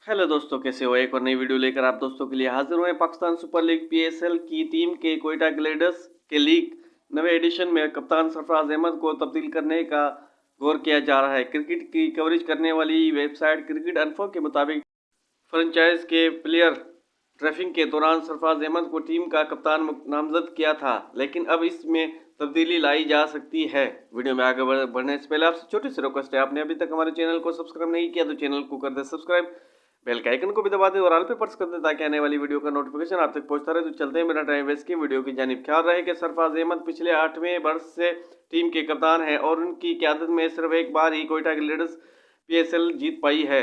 Hello दोस्तों, कैसे हो। एक और नई वीडियो लेकर आप दोस्तों के लिए हाजिर हुए। पाकिस्तान सुपर लीग पीएसएल की टीम के कोयटा ग्लेडियर्स के लीग नवे एडिशन में कप्तान सरफराज अहमद को तब्दील करने का गौर किया जा रहा है। क्रिकेट की कवरेज करने वाली वेबसाइट क्रिकेट इन्फो के मुताबिक फ्रेंचाइज के प्लेयर ड्राफ्टिंग के दौरान सरफराज अहमद को टीम का कप्तान नामजद किया था, लेकिन अब इसमें तब्दीली लाई जा सकती है। वीडियो में आगे बढ़ने से पहले आपसे छोटी सी रिक्वेस्ट है, आपने अभी तक हमारे चैनल को सब्सक्राइब नहीं किया तो चैनल को कर दे सब्सक्राइब, बेल के आइकन को भी दबा दें और ऑल पे प्रेस कर दें ताकि आने वाली वीडियो का नोटिफिकेशन आप तक पहुंचता रहे। तो चलते हैं बिना टाइम वेस्ट के वीडियो की जानिब। ख्याल रहे कि सरफराज अहमद पिछले 8वें वर्ष से टीम के कप्तान हैं और उनकी क़यादत में सिर्फ एक बार ही कोयटा ग्लेडियर्स पीएसएल जीत पाई है।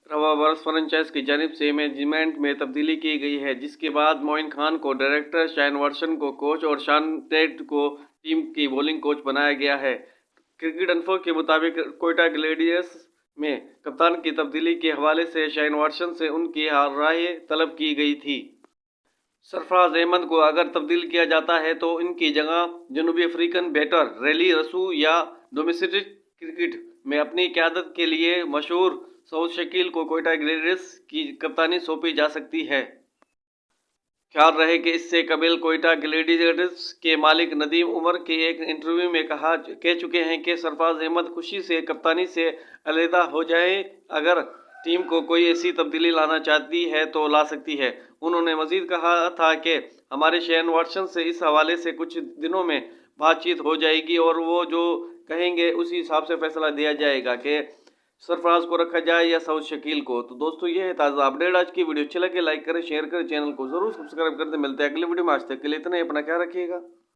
रवा वर्ष फ्रेंचाइज की जानिब से मैनेजमेंट में तब्दीली की गई है, जिसके बाद मोइन खान को डायरेक्टर, शाइन वर्सन को कोच और शान टेट को टीम की बॉलिंग कोच बनाया गया है। क्रिकेट इन्फो के मुताबिक कोयटा ग्लेडियर्स में कप्तान की तब्दीली के हवाले से शाइन वर्सन से उनकी राय तलब की गई थी। सरफराज अहमद को अगर तब्दील किया जाता है तो इनकी जगह जनूबी अफ्रीकन बैटर रैली रसू या डोमेस्टिक क्रिकेट में अपनी क़यादत के लिए मशहूर सऊद शकील को कोयटा ग्लेडियर्स की कप्तानी सौंपी जा सकती है। ख्याल रहे कि इससे कबल कोयटा ग्लेडियर्स के मालिक नदीम उमर के एक इंटरव्यू में कह चुके हैं कि सरफराज अहमद खुशी से कप्तानी से अलहदा हो जाए। अगर टीम को कोई ऐसी तब्दीली लाना चाहती है तो ला सकती है। उन्होंने मजीद कहा था कि हमारे शाइन वाटसन से इस हवाले से कुछ दिनों में बातचीत हो जाएगी और वो जो कहेंगे उसी हिसाब से फैसला दिया जाएगा कि सरफराज को रखा जाए या सऊद शकील को। तो दोस्तों, ये है ताज़ा अपडेट। आज की वीडियो अच्छी लगे लाइक करें, शेयर करें, चैनल को जरूर सब्सक्राइब कर दें। मिलते हैं अगले वीडियो में। आज तक के लिए इतना ही। अपना ख्याल रखिएगा।